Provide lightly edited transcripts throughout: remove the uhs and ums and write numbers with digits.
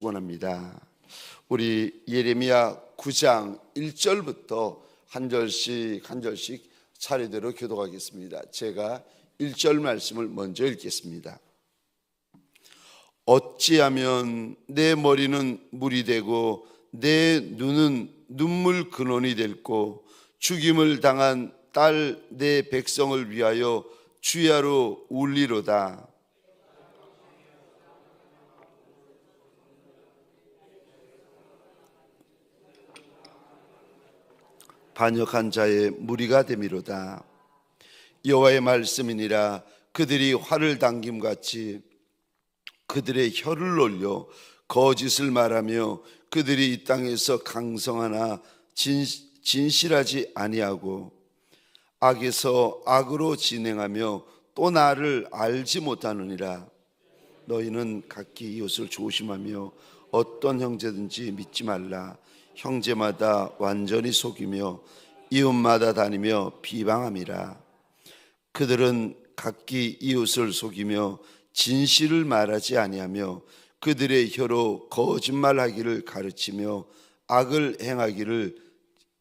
원합니다. 우리 예레미야 9장 1절부터 한 절씩 차례대로 교독하겠습니다. 제가 1절 말씀을 먼저 읽겠습니다. 어찌하면 내 머리는 물이 되고 내 눈은 눈물 근원이 될고 죽임을 당한 딸 내 백성을 위하여 주야로 울리로다. 반역한 자의 무리가 됨이로다. 여호와의 말씀이니라. 그들이 활을 당김같이 그들의 혀를 올려 거짓을 말하며 그들이 이 땅에서 강성하나 진실하지 아니하고 악에서 악으로 진행하며 또 나를 알지 못하느니라. 너희는 각기 이웃을 조심하며 어떤 형제든지 믿지 말라. 형제마다 완전히 속이며 이웃마다 다니며 비방함이라. 그들은 각기 이웃을 속이며 진실을 말하지 아니하며 그들의 혀로 거짓말하기를 가르치며 악을 행하기를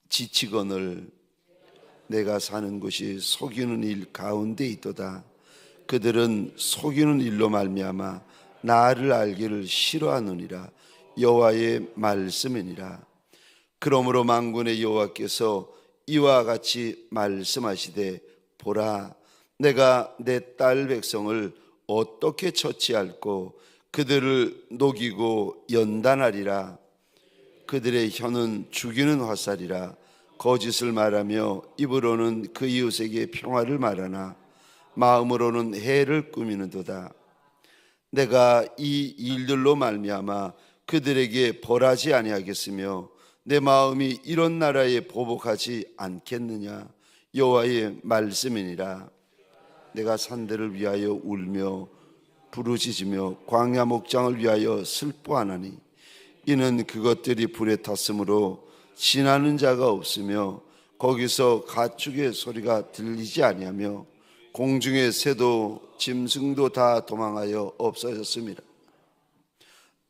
지치거늘 내가 사는 곳이 속이는 일 가운데 있도다. 그들은 속이는 일로 말미암아 나를 알기를 싫어하느니라. 여호와의 말씀이니라. 그러므로 만군의 여호와께서 이와 같이 말씀하시되 보라, 내가 내 딸 백성을 어떻게 처치할꼬 그들을 녹이고 연단하리라. 그들의 혀는 죽이는 화살이라. 거짓을 말하며 입으로는 그 이웃에게 평화를 말하나 마음으로는 해를 꾸미는도다. 내가 이 일들로 말미암아 그들에게 벌하지 아니하겠으며 내 마음이 이런 나라에 보복하지 않겠느냐. 여호와의 말씀이니라. 내가 산들을 위하여 울며 부르짖으며 광야 목장을 위하여 슬퍼하나니 이는 그것들이 불에 탔으므로 지나는 자가 없으며 거기서 가축의 소리가 들리지 아니하며 공중의 새도 짐승도 다 도망하여 없어졌습니다.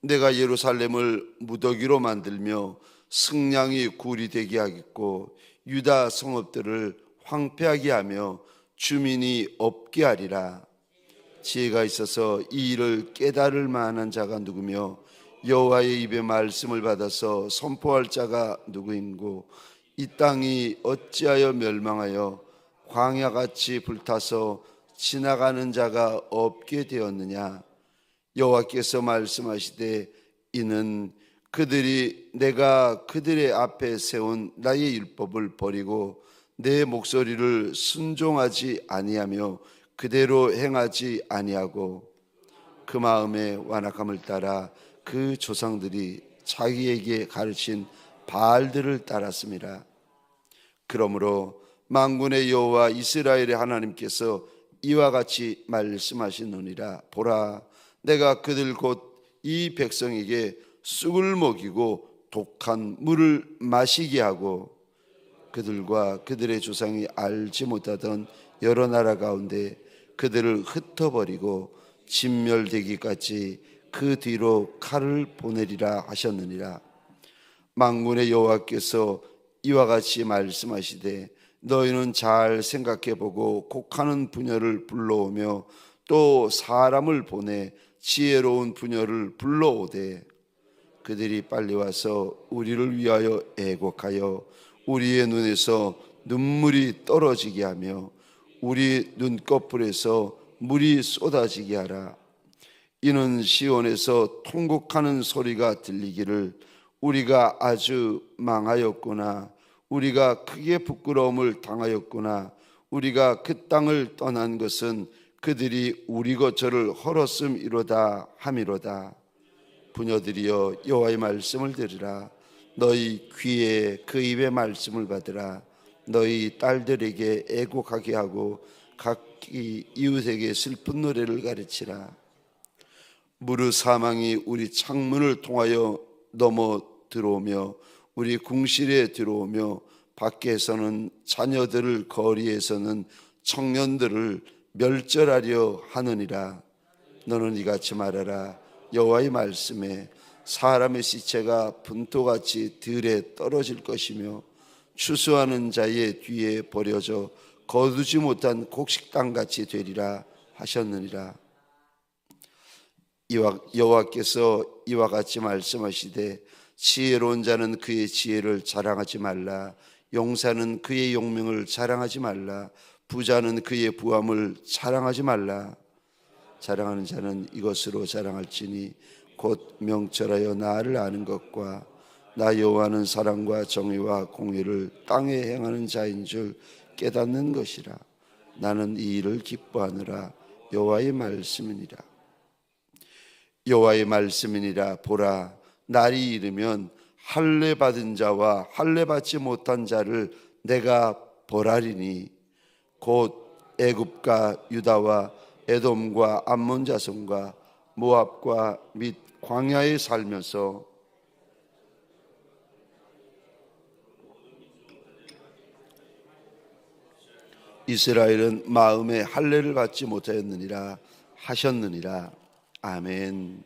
내가 예루살렘을 무더기로 만들며 승냥이 굴이 되게 하겠고 유다 성읍들을 황폐하게 하며 주민이 없게 하리라. 지혜가 있어서 이 일을 깨달을 만한 자가 누구며 여호와의 입의 말씀을 받아서 선포할 자가 누구인고 이 땅이 어찌하여 멸망하여 광야같이 불타서 지나가는 자가 없게 되었느냐. 여호와께서 말씀하시되 이는 그들이 내가 그들의 앞에 세운 나의 율법을 버리고 내 목소리를 순종하지 아니하며 그대로 행하지 아니하고 그 마음의 완악함을 따라 그 조상들이 자기에게 가르친 바알들을 따랐습니다. 그러므로 만군의 여호와 이스라엘의 하나님께서 이와 같이 말씀하시느니라. 보라, 내가 그들 곧 이 백성에게 쑥을 먹이고 독한 물을 마시게 하고 그들과 그들의 조상이 알지 못하던 여러 나라 가운데 그들을 흩어버리고 진멸되기까지 그 뒤로 칼을 보내리라 하셨느니라. 만군의 여호와께서 이와 같이 말씀하시되 너희는 잘 생각해보고 곡하는 부녀를 불러오며 또 사람을 보내 지혜로운 부녀를 불러오되 그들이 빨리 와서 우리를 위하여 애곡하여 우리의 눈에서 눈물이 떨어지게 하며 우리 눈꺼풀에서 물이 쏟아지게 하라. 이는 시온에서 통곡하는 소리가 들리기를 우리가 아주 망하였구나. 우리가 크게 부끄러움을 당하였구나. 우리가 그 땅을 떠난 것은 그들이 우리 거처를 헐었음이로다 함이로다. 부녀들이여 여호와의 말씀을 들으라. 너희 귀에 그 입의 말씀을 받으라. 너희 딸들에게 애곡하게 하고 각기 이웃에게 슬픈 노래를 가르치라. 무르 사망이 우리 창문을 통하여 넘어 들어오며 우리 궁실에 들어오며 밖에서는 자녀들을 거리에서는 청년들을 멸절하려 하느니라. 너는 이같이 말하라. 여호와의 말씀에 사람의 시체가 분토같이 들에 떨어질 것이며 추수하는 자의 뒤에 버려져 거두지 못한 곡식당같이 되리라 하셨느니라. 여호와께서 이와 같이 말씀하시되 지혜로운 자는 그의 지혜를 자랑하지 말라. 용사는 그의 용명을 자랑하지 말라. 부자는 그의 부함을 자랑하지 말라. 자랑하는 자는 이것으로 자랑할지니 곧 명철하여 나를 아는 것과 나 여호와는 사랑과 정의와 공의를 땅에 행하는 자인 줄 깨닫는 것이라. 나는 이 일을 기뻐하느라. 여호와의 말씀이니라. 여호와의 말씀이니라. 보라, 날이 이르면 할례 받은 자와 할례 받지 못한 자를 내가 벌하리니 곧 애굽과 유다와 에돔과 암몬 자손과 모압과 및 광야에 살면서 이스라엘은 마음에 할례를 받지 못하였느니라 하셨느니라. 아멘.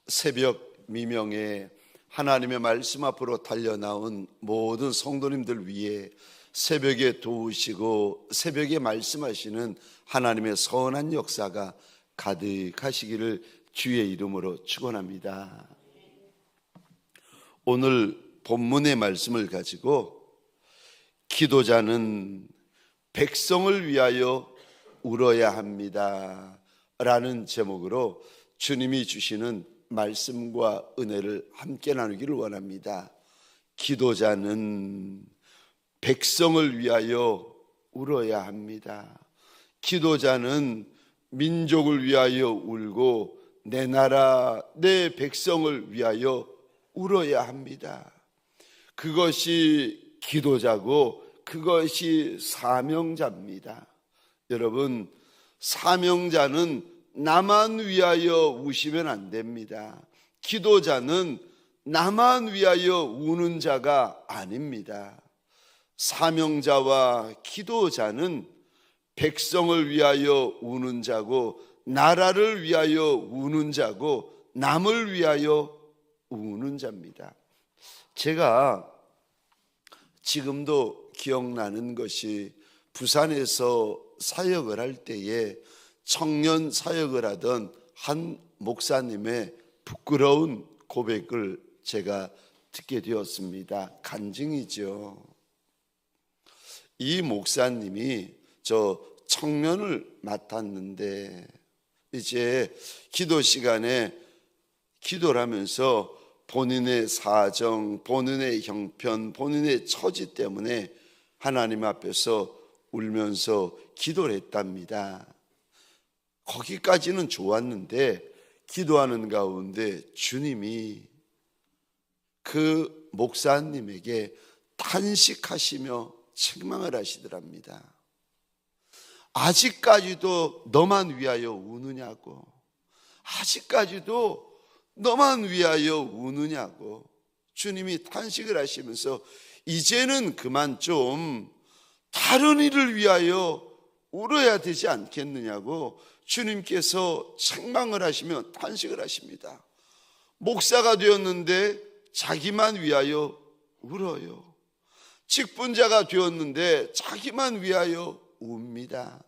새벽 미명에 하나님의 말씀 앞으로 달려나온 모든 성도님들 위해 새벽에 도우시고 새벽에 말씀하시는 하나님의 선한 역사가 가득하시기를 주의 이름으로 축원합니다. 오늘 본문의 말씀을 가지고 기도자는 백성을 위하여 울어야 합니다 라는 제목으로 주님이 주시는 말씀과 은혜를 함께 나누기를 원합니다. 기도자는 백성을 위하여 울어야 합니다. 기도자는 민족을 위하여 울고 내 나라 내 백성을 위하여 울어야 합니다. 그것이 기도자고 그것이 사명자입니다. 여러분, 사명자는 나만 위하여 우시면 안 됩니다. 기도자는 나만 위하여 우는 자가 아닙니다. 사명자와 기도자는 백성을 위하여 우는 자고 나라를 위하여 우는 자고 남을 위하여 우는 자입니다. 제가 지금도 기억나는 것이 부산에서 사역을 할 때에 청년 사역을 하던 한 목사님의 부끄러운 고백을 제가 듣게 되었습니다. 간증이죠. 이 목사님이 저 청년을 맡았는데 이제 기도 시간에 기도를 하면서 본인의 사정, 본인의 형편, 본인의 처지 때문에 하나님 앞에서 울면서 기도를 했답니다. 거기까지는 좋았는데 기도하는 가운데 주님이 그 목사님에게 탄식하시며 책망을 하시더랍니다. 아직까지도 너만 위하여 우느냐고, 아직까지도 너만 위하여 우느냐고 주님이 탄식을 하시면서 이제는 그만 좀 다른 일을 위하여 울어야 되지 않겠느냐고 주님께서 책망을 하시며 탄식을 하십니다. 목사가 되었는데 자기만 위하여 울어요. 직분자가 되었는데 자기만 위하여 웁니다.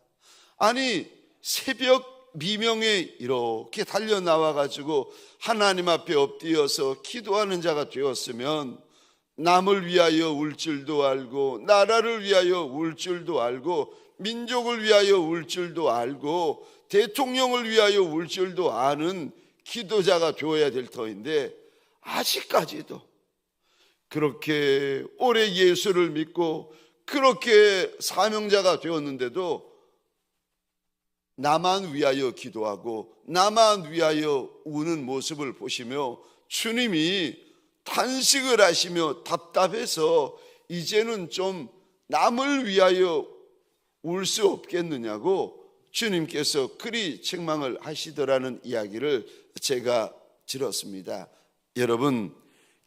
아니 새벽 미명에 이렇게 달려나와 가지고 하나님 앞에 엎드려서 기도하는 자가 되었으면 남을 위하여 울 줄도 알고 나라를 위하여 울 줄도 알고 민족을 위하여 울 줄도 알고 대통령을 위하여 울 줄도 아는 기도자가 되어야 될 터인데 아직까지도 그렇게 오래 예수를 믿고 그렇게 사명자가 되었는데도 나만 위하여 기도하고 나만 위하여 우는 모습을 보시며 주님이 탄식을 하시며 답답해서 이제는 좀 남을 위하여 울 수 없겠느냐고 주님께서 그리 책망을 하시더라는 이야기를 제가 들었습니다. 여러분,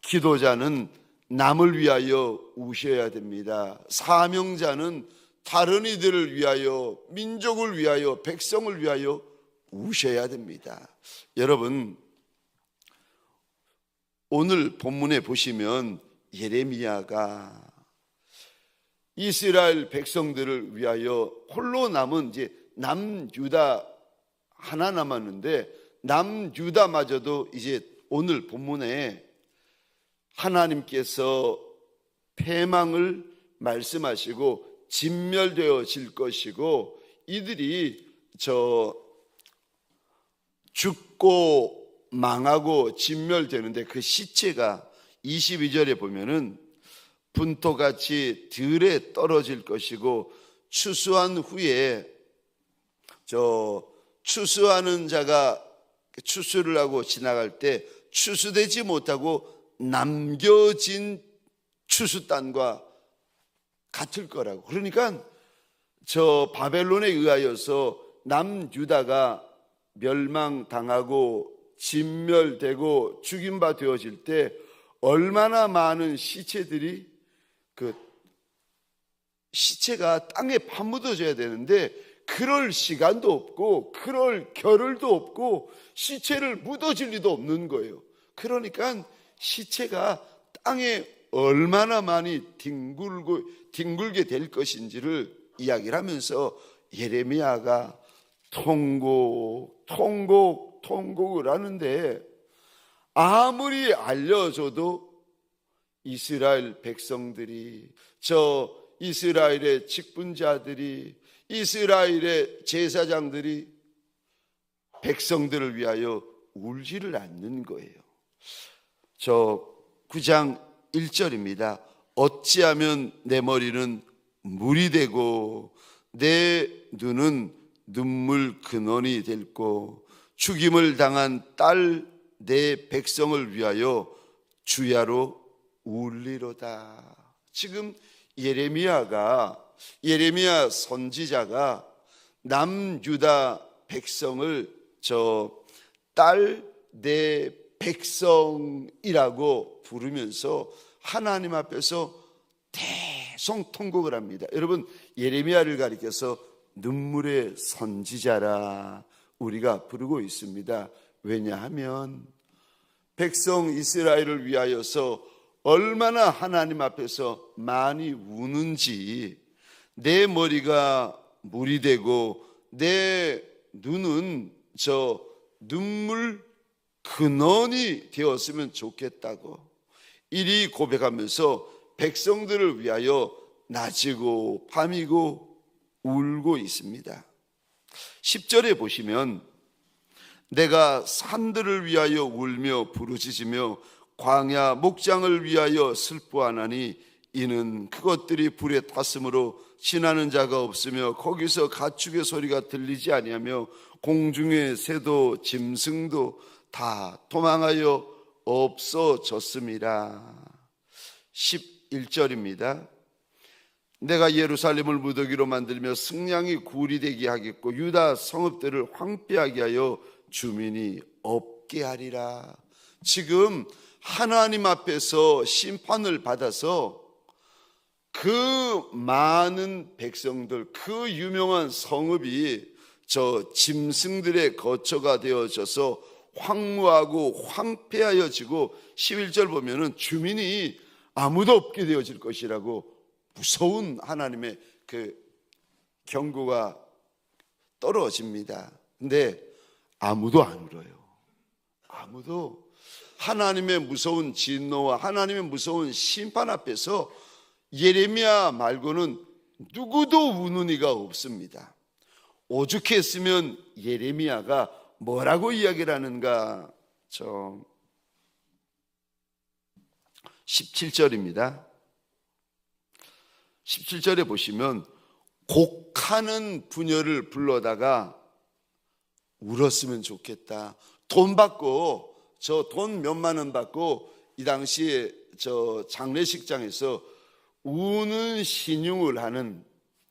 기도자는 남을 위하여 우셔야 됩니다. 사명자는 다른 이들을 위하여, 민족을 위하여, 백성을 위하여 우셔야 됩니다. 여러분, 오늘 본문에 보시면 예레미야가 이스라엘 백성들을 위하여 홀로 남은 이제 남유다 하나 남았는데, 남유다마저도 이제 오늘 본문에 하나님께서 패망을 말씀하시고 진멸되어질 것이고, 이들이 죽고 망하고 진멸되는데 그 시체가 22절에 보면은 분토같이 들에 떨어질 것이고, 추수한 후에 추수하는 자가 추수를 하고 지나갈 때 추수되지 못하고 남겨진 추수단과 같을 거라고. 그러니까 바벨론에 의하여서 남유다가 멸망당하고 진멸되고 죽임바 되어질 때 얼마나 많은 시체들이 시체가 땅에 파묻어져야 되는데 그럴 시간도 없고 그럴 겨를도 없고 시체를 묻어질 리도 없는 거예요. 그러니까 시체가 땅에 얼마나 많이 뒹굴게 될 것인지를 이야기를 하면서 예레미야가 통곡을 하는데, 아무리 알려줘도 이스라엘 백성들이, 이스라엘의 직분자들이, 이스라엘의 제사장들이 백성들을 위하여 울지를 않는 거예요. 9장 1절입니다. 어찌하면 내 머리는 물이 되고 내 눈은 눈물 근원이 될고, 죽임을 당한 딸 내 백성을 위하여 주야로 울리로다. 지금 예레미야 선지자가 남유다 백성을 딸 내 백성이라고 부르면서 하나님 앞에서 대성통곡을 합니다. 여러분, 예레미야를 가리켜서 눈물의 선지자라 우리가 부르고 있습니다. 왜냐하면 백성 이스라엘을 위하여서 얼마나 하나님 앞에서 많이 우는지, 내 머리가 물이 되고 내 눈은 눈물 근원이 되었으면 좋겠다고 이리 고백하면서 백성들을 위하여 낮이고 밤이고 울고 있습니다. 10절에 보시면 내가 산들을 위하여 울며 부르짖으며 광야 목장을 위하여 슬퍼하나니 이는 그것들이 불에 탔으므로 지나는 자가 없으며 거기서 가축의 소리가 들리지 아니하며 공중의 새도 짐승도 다 도망하여 없어졌음이라. 11절입니다. 내가 예루살렘을 무더기로 만들며 승냥이 굴이 되게 하겠고 유다 성읍들을 황폐하게 하여 주민이 없게 하리라. 지금 하나님 앞에서 심판을 받아서 그 많은 백성들, 그 유명한 성읍이 짐승들의 거처가 되어져서 황무하고 황폐하여지고, 11절 보면은 주민이 아무도 없게 되어질 것이라고 무서운 하나님의 그 경고가 떨어집니다. 근데 아무도 안 울어요. 아무도 하나님의 무서운 진노와 하나님의 무서운 심판 앞에서 예레미야 말고는 누구도 우는 이가 없습니다. 오죽했으면 예레미야가 뭐라고 이야기를 하는가? 17절입니다. 17절에 보시면 곡하는 부녀를 불러다가 울었으면 좋겠다. 돈 받고, 돈 몇만 원 받고 이 당시에 장례식장에서 우는 신용을 하는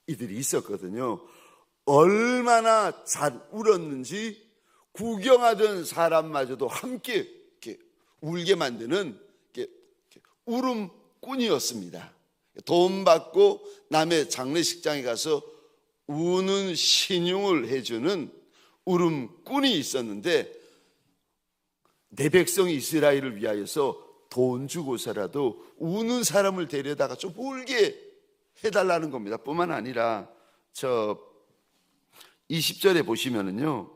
이들이 있었거든요. 얼마나 잘 울었는지 구경하던 사람마저도 함께 이렇게 울게 만드는 울음꾼이었습니다. 돈 받고 남의 장례식장에 가서 우는 신용을 해주는 울음꾼이 있었는데, 내 백성 이스라엘을 위하여서 돈 주고서라도 우는 사람을 데려다가 좀 울게 해달라는 겁니다. 뿐만 아니라 20절에 보시면은요,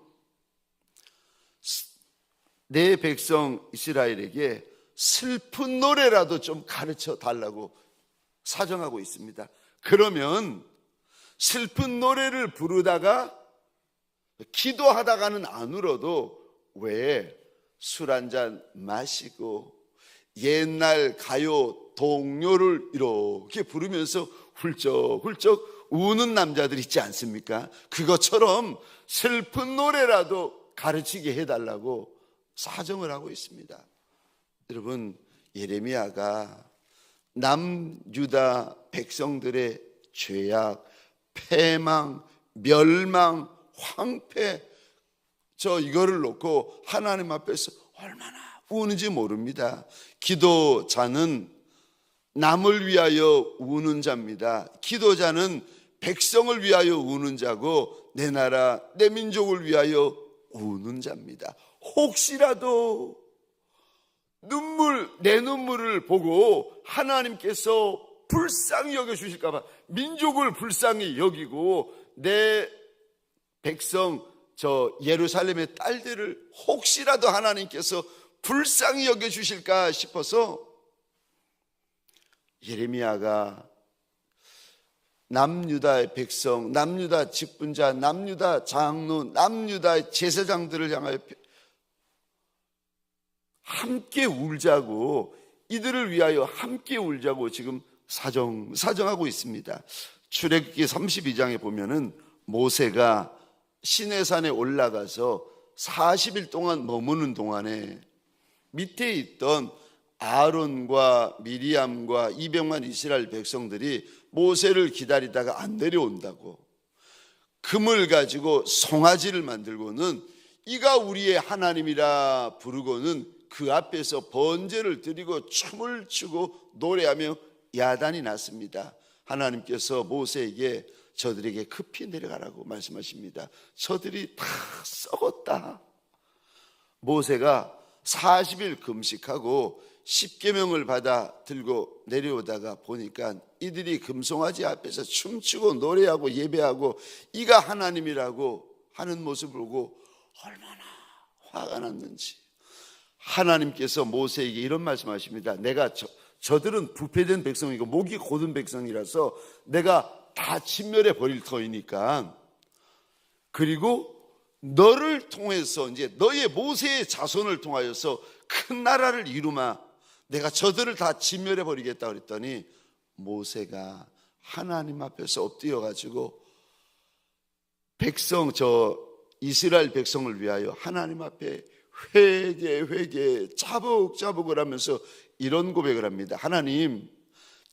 내 백성 이스라엘에게 슬픈 노래라도 좀 가르쳐 달라고 사정하고 있습니다. 그러면 슬픈 노래를 부르다가 기도하다가는 안 울어도 왜 술 한잔 마시고 옛날 가요 동요를 이렇게 부르면서 훌쩍훌쩍 우는 남자들 있지 않습니까? 그것처럼 슬픈 노래라도 가르치게 해달라고 사정을 하고 있습니다. 여러분, 예레미야가 남유다 백성들의 죄악, 패망, 멸망, 황폐, 이거를 놓고 하나님 앞에서 얼마나 우는지 모릅니다. 기도자는 남을 위하여 우는 자입니다. 기도자는 백성을 위하여 우는 자고 내 나라, 내 민족을 위하여 우는 자입니다. 혹시라도 내 눈물을 보고 하나님께서 불쌍히 여겨주실까 봐, 민족을 불쌍히 여기고 내 백성 예루살렘의 딸들을 혹시라도 하나님께서 불쌍히 여겨주실까 싶어서 예레미야가 남유다의 백성, 남유다 직분자, 남유다 장로, 남유다의 제사장들을 향하여 함께 울자고, 이들을 위하여 함께 울자고 지금 사정하고 있습니다. 출애굽기 32장에 보면은 모세가 시내산에 올라가서 40일 동안 머무는 동안에 밑에 있던 아론과 미리암과 200만 이스라엘 백성들이 모세를 기다리다가 안 내려온다고, 금을 가지고 송아지를 만들고는 이가 우리의 하나님이라 부르고는 그 앞에서 번제를 드리고 춤을 추고 노래하며 야단이 났습니다. 하나님께서 모세에게 저들에게 급히 내려가라고 말씀하십니다. 저들이 다 썩었다. 모세가 40일 금식하고 10계명을 받아 들고 내려오다가 보니까 이들이 금송아지 앞에서 춤추고 노래하고 예배하고 이가 하나님이라고 하는 모습을 보고 얼마나 화가 났는지, 하나님께서 모세에게 이런 말씀하십니다. 내가 저들은 부패된 백성이고 목이 곧은 백성이라서 내가 다 진멸해 버릴 터이니까, 그리고 너를 통해서 이제 너의 모세의 자손을 통하여서 큰 나라를 이루마 내가 저들을 다 진멸해 버리겠다 그랬더니 모세가 하나님 앞에서 엎드려 가지고 이스라엘 백성을 위하여 하나님 앞에 회개 자복자복을 하면서 이런 고백을 합니다. 하나님,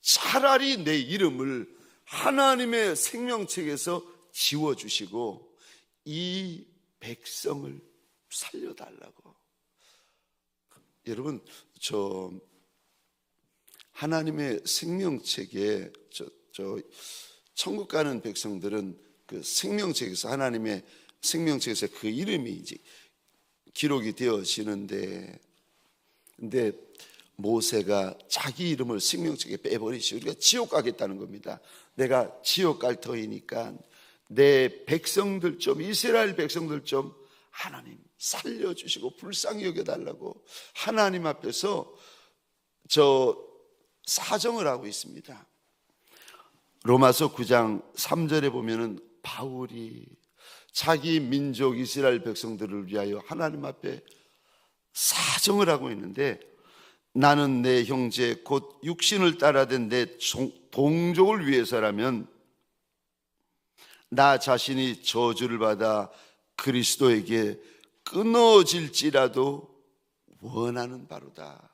차라리 내 이름을 하나님의 생명책에서 지워주시고 이 백성을 살려달라고. 여러분, 하나님의 생명책에 천국 가는 백성들은 그 생명책에서, 하나님의 생명책에서 그 이름이 이제 기록이 되어지는데, 근데 모세가 자기 이름을 생명책에 빼버리시고 우리가 지옥 가겠다는 겁니다. 내가 지옥 갈 터이니까 내 백성들 좀, 이스라엘 백성들 좀 하나님 살려주시고 불쌍히 여겨달라고 하나님 앞에서 사정을 하고 있습니다. 로마서 9장 3절에 보면은 바울이 자기 민족 이스라엘 백성들을 위하여 하나님 앞에 사정을 하고 있는데, 나는 내 형제 곧 육신을 따라된 내 동족을 위해서라면 나 자신이 저주를 받아 그리스도에게 끊어질지라도 원하는 바로다.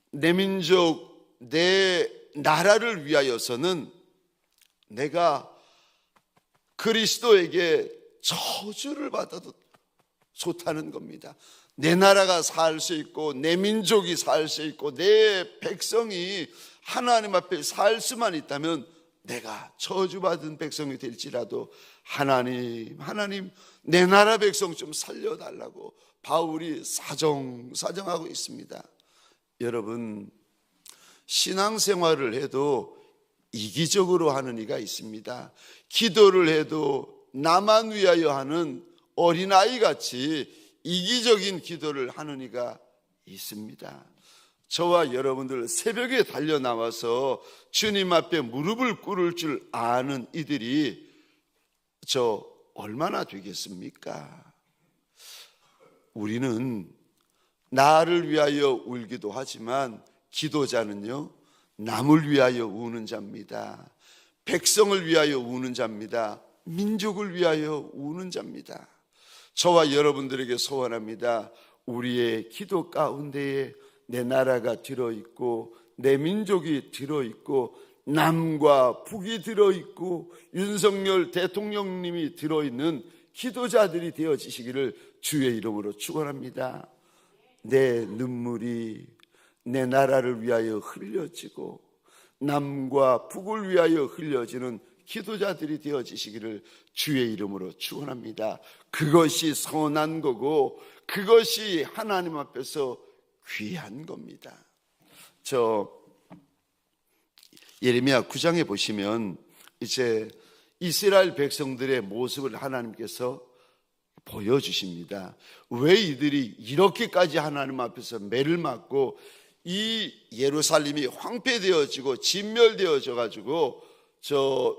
내 민족, 내 나라를 위하여서는 내가 그리스도에게 저주를 받아도 좋다는 겁니다. 내 나라가 살 수 있고 내 민족이 살 수 있고 내 백성이 하나님 앞에 살 수만 있다면 내가 저주받은 백성이 될지라도 하나님 내 나라 백성 좀 살려달라고 바울이 사정하고 있습니다. 여러분, 신앙생활을 해도 이기적으로 하는 이가 있습니다. 기도를 해도 나만 위하여 하는 어린아이같이 이기적인 기도를 하는 이가 있습니다. 저와 여러분들 새벽에 달려 나와서 주님 앞에 무릎을 꿇을 줄 아는 이들이 저 얼마나 되겠습니까? 우리는 나를 위하여 울기도 하지만 기도자는요, 남을 위하여 우는 자입니다. 백성을 위하여 우는 자입니다. 민족을 위하여 우는 자입니다. 저와 여러분들에게 소원합니다. 우리의 기도 가운데에 내 나라가 들어있고 내 민족이 들어있고 남과 북이 들어있고 윤석열 대통령님이 들어있는 기도자들이 되어지시기를 주의 이름으로 축원합니다. 내 눈물이 내 나라를 위하여 흘려지고 남과 북을 위하여 흘려지는 기도자들이 되어지시기를 주의 이름으로 축원합니다. 그것이 선한 거고 그것이 하나님 앞에서 귀한 겁니다. 저 예레미야 9장에 보시면 이제 이스라엘 백성들의 모습을 하나님께서 보여주십니다. 왜 이들이 이렇게까지 하나님 앞에서 매를 맞고 이 예루살렘이 황폐되어지고 진멸되어져 가지고 저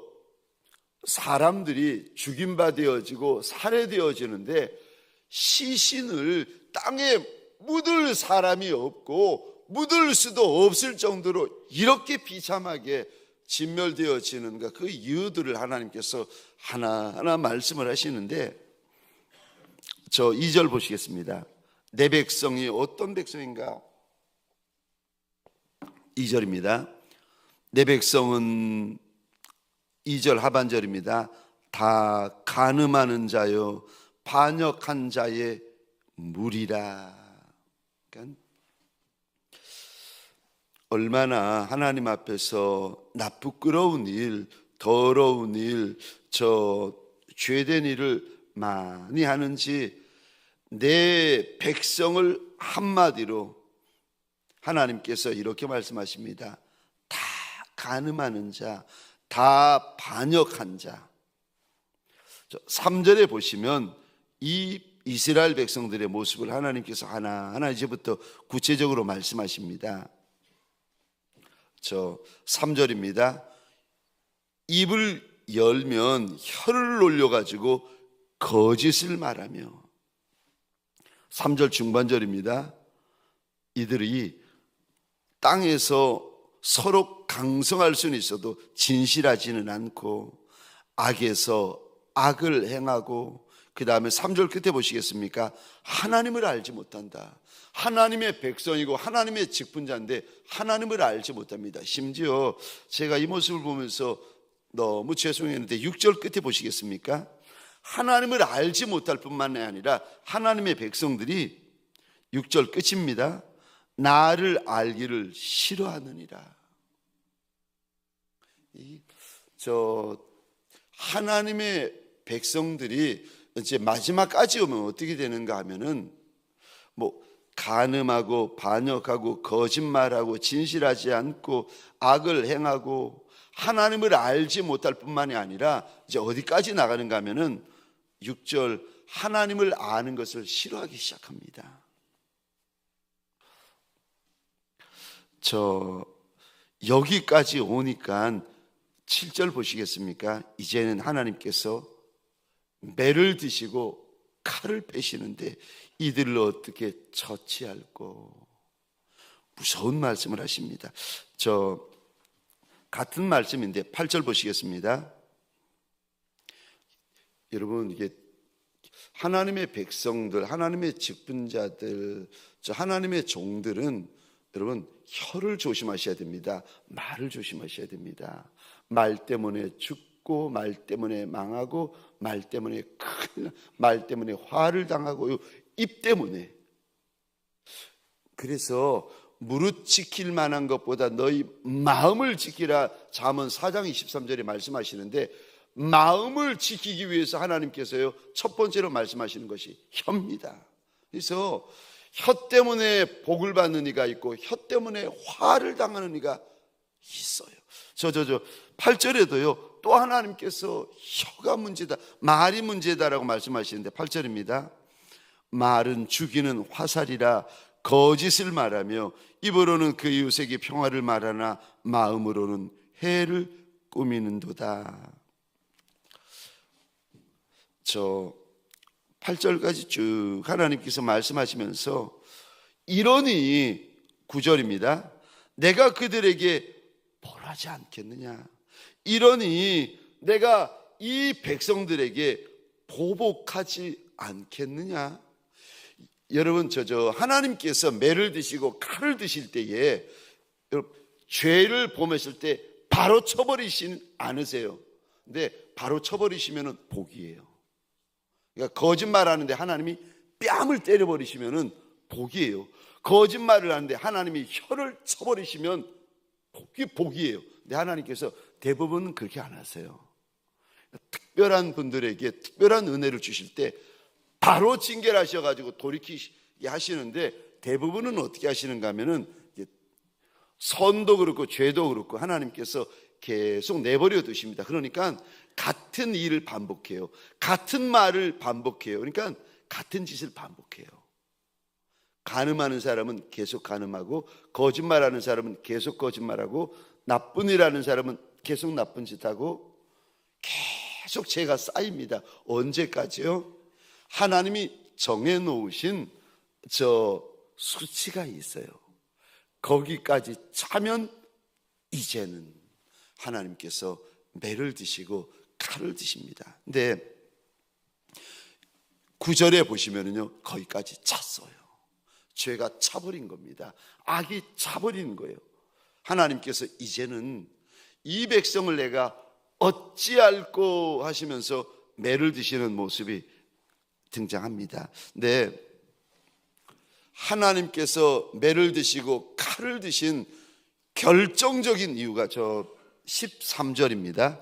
사람들이 죽임받아지고 살해되어지는데 시신을 땅에 묻을 사람이 없고 묻을 수도 없을 정도로 이렇게 비참하게 진멸되어지는가, 그 이유들을 하나님께서 하나하나 말씀을 하시는데 저 2절 보시겠습니다. 내 백성이 어떤 백성인가? 2절입니다. 내 백성은 2절 하반절입니다. 다 간음하는 자요 반역한 자의 무리라. 그러니까 얼마나 하나님 앞에서 부끄러운 일, 더러운 일, 저 죄된 일을 많이 하는지 내 백성을 한마디로 하나님께서 이렇게 말씀하십니다. 다 간음하는 자, 다 반역한 자. 3절에 보시면 이 이스라엘 백성들의 모습을 하나님께서 하나하나 이제부터 구체적으로 말씀하십니다. 3절입니다. 입을 열면 혀를 놀려가지고 거짓을 말하며. 3절 중반절입니다. 이들이 땅에서 서로 강성할 수는 있어도 진실하지는 않고 악에서 악을 행하고, 그 다음에 3절 끝에 보시겠습니까? 하나님을 알지 못한다. 하나님의 백성이고 하나님의 직분자인데 하나님을 알지 못합니다. 심지어 제가 이 모습을 보면서 너무 죄송했는데 6절 끝에 보시겠습니까? 하나님을 알지 못할 뿐만 아니라 하나님의 백성들이 6절 끝입니다. 나를 알기를 싫어하느니라. 하나님의 백성들이 이제 마지막까지 오면 어떻게 되는가 하면은 간음하고 반역하고 거짓말하고 진실하지 않고 악을 행하고 하나님을 알지 못할 뿐만이 아니라 이제 어디까지 나가는가 하면은 6절 하나님을 아는 것을 싫어하기 시작합니다. 여기까지 오니까 7절 보시겠습니까? 이제는 하나님께서 매를 드시고 칼을 빼시는데 이들을 어떻게 처치할꼬. 무서운 말씀을 하십니다. 같은 말씀인데 8절 보시겠습니다. 여러분, 이게 하나님의 백성들, 하나님의 직분자들, 하나님의 종들은 여러분 혀를 조심하셔야 됩니다. 말을 조심하셔야 됩니다. 말 때문에 죽고, 말 때문에 망하고, 말 때문에 말 때문에 화를 당하고, 입 때문에. 그래서 무릇 지킬 만한 것보다 너희 마음을 지키라. 잠언 4장 23절에 말씀하시는데, 마음을 지키기 위해서 하나님께서요 첫 번째로 말씀하시는 것이 혀입니다. 그래서 혀 때문에 복을 받는 이가 있고 혀 때문에 화를 당하는 이가 있어요. 8절에도요, 또 하나님께서 혀가 문제다, 말이 문제다라고 말씀하시는데 8절입니다. 말은 죽이는 화살이라 거짓을 말하며 입으로는 그 이웃에게 평화를 말하나 마음으로는 해를 꾸미는도다. 8절까지 쭉 하나님께서 말씀하시면서 이러니 9절입니다. 내가 그들에게 벌하지 않겠느냐. 이러니 내가 이 백성들에게 보복하지 않겠느냐. 여러분, 하나님께서 매를 드시고 칼을 드실 때에 죄를 범했을 때 바로 쳐버리진 않으세요. 근데 바로 쳐버리시면 복이에요. 그러니까 거짓말하는데 하나님이 뺨을 때려버리시면 복이에요. 거짓말을 하는데 하나님이 혀를 쳐버리시면 복이에요. 근데 하나님께서 대부분 그렇게 안 하세요. 특별한 분들에게 특별한 은혜를 주실 때 바로 징계를 하셔가지고 돌이키게 하시는데, 대부분은 어떻게 하시는가 하면은 선도 그렇고 죄도 그렇고 하나님께서 계속 내버려 두십니다. 그러니까 같은 일을 반복해요. 같은 말을 반복해요. 그러니까 같은 짓을 반복해요. 간음하는 사람은 계속 간음하고, 거짓말하는 사람은 계속 거짓말하고, 나쁜 일 하는 사람은 계속 나쁜 짓 하고, 계속 죄가 쌓입니다. 언제까지요? 하나님이 정해놓으신 수치가 있어요. 거기까지 차면 이제는 하나님께서 매를 드시고 칼을 드십니다. 근데 9절에 보시면은요, 거기까지 찼어요. 죄가 차버린 겁니다. 악이 차버리는 거예요. 하나님께서 이제는 이 백성을 내가 어찌할꼬 하시면서 매를 드시는 모습이 등장합니다. 근데 하나님께서 매를 드시고 칼을 드신 결정적인 이유가 13절입니다.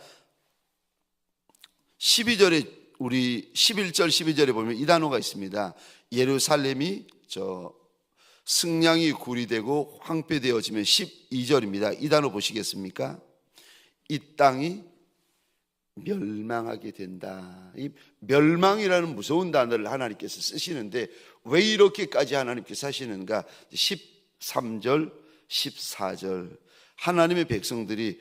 12절에 우리 11절 12절에 보면 이 단어가 있습니다. 예루살렘이 승량이 굴이 되고 황폐되어지면 12절입니다. 이 단어 보시겠습니까? 이 땅이 멸망하게 된다. 이 멸망이라는 무서운 단어를 하나님께서 쓰시는데 왜 이렇게까지 하나님께서 하시는가? 13절 14절 하나님의 백성들이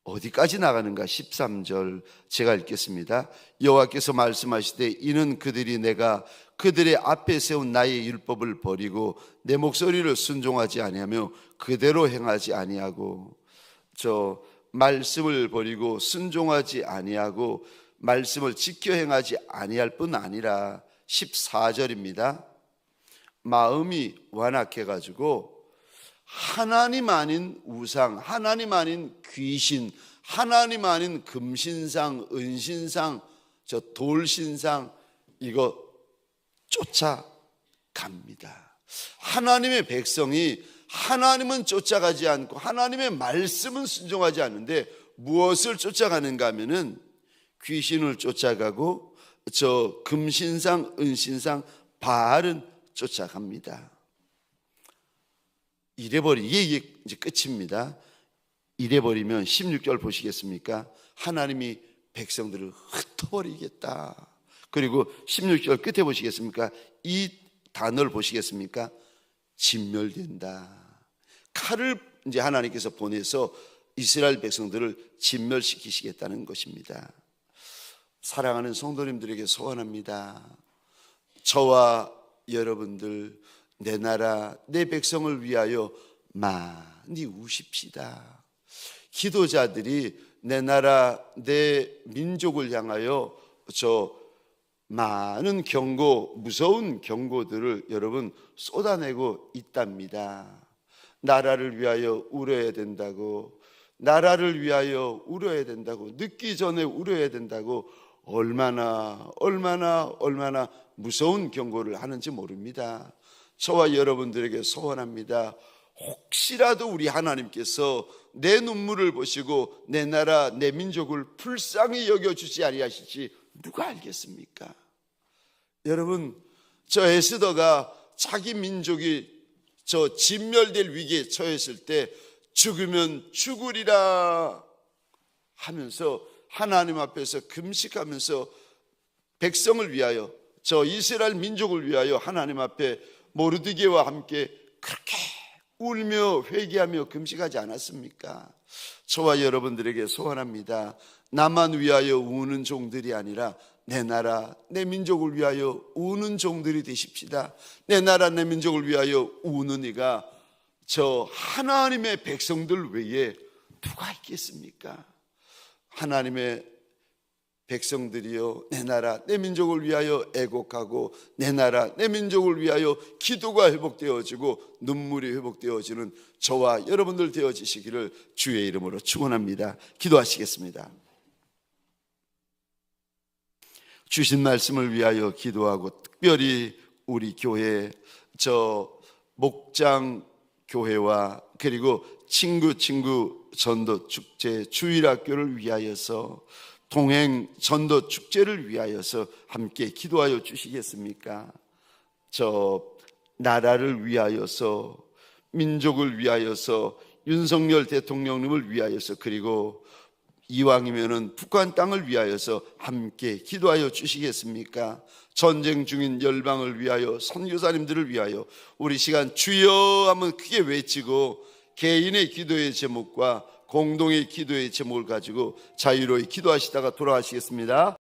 어디까지 나가는가? 13절 제가 읽겠습니다. 여호와께서 말씀하시되 이는 그들이 내가 그들의 앞에 세운 나의 율법을 버리고 내 목소리를 순종하지 아니하며 그대로 행하지 아니하고, 말씀을 버리고 순종하지 아니하고 말씀을 지켜 행하지 아니할 뿐 아니라 14절입니다. 마음이 완악해 가지고 하나님 아닌 우상, 하나님 아닌 귀신, 하나님 아닌 금신상, 은신상, 돌신상 이거 쫓아갑니다. 하나님의 백성이 하나님은 쫓아가지 않고 하나님의 말씀은 순종하지 않는데 무엇을 쫓아가는가 하면은 귀신을 쫓아가고 금신상, 은신상, 바알은 쫓아갑니다. 이게 이제 끝입니다. 이래버리면 16절 보시겠습니까? 하나님이 백성들을 흩어버리겠다. 그리고 16절 끝에 보시겠습니까? 이 단어를 보시겠습니까? 진멸된다. 칼을 이제 하나님께서 보내서 이스라엘 백성들을 진멸시키시겠다는 것입니다. 사랑하는 성도님들에게 소원합니다. 저와 여러분들 내 나라 내 백성을 위하여 많이 우십시다. 기도자들이 내 나라 내 민족을 향하여 많은 경고, 무서운 경고들을 여러분 쏟아내고 있답니다. 나라를 위하여 울어야 된다고, 나라를 위하여 울어야 된다고, 늦기 전에 울어야 된다고 얼마나 무서운 경고를 하는지 모릅니다. 저와 여러분들에게 소원합니다. 혹시라도 우리 하나님께서 내 눈물을 보시고 내 나라 내 민족을 불쌍히 여겨주지 아니하실지 누가 알겠습니까? 여러분, 저 에스더가 자기 민족이 저 진멸될 위기에 처했을 때 죽으면 죽으리라 하면서 하나님 앞에서 금식하면서 백성을 위하여, 저 이스라엘 민족을 위하여 하나님 앞에 모르드게와 함께 그렇게 울며 회개하며 금식하지 않았습니까? 저와 여러분들에게 소원합니다. 나만 위하여 우는 종들이 아니라 내 나라 내 민족을 위하여 우는 종들이 되십시다. 내 나라 내 민족을 위하여 우는 이가 저 하나님의 백성들 외에 누가 있겠습니까? 하나님의 백성들이요, 내 나라 내 민족을 위하여 애곡하고 내 나라 내 민족을 위하여 기도가 회복되어지고 눈물이 회복되어지는 저와 여러분들 되어지시기를 주의 이름으로 축원합니다. 기도하시겠습니다. 주신 말씀을 위하여 기도하고, 특별히 우리 교회 저 목장 교회와 그리고 친구 전도 축제 주일학교를 위하여서, 동행 전도 축제를 위하여서 함께 기도하여 주시겠습니까? 저 나라를 위하여서, 민족을 위하여서, 윤석열 대통령님을 위하여서, 그리고 이왕이면은 북한 땅을 위하여서 함께 기도하여 주시겠습니까? 전쟁 중인 열방을 위하여, 선교사님들을 위하여 우리 시간 주여 한번 크게 외치고 개인의 기도의 제목과 공동의 기도의 제목을 가지고 자유로이 기도하시다가 돌아가시겠습니다.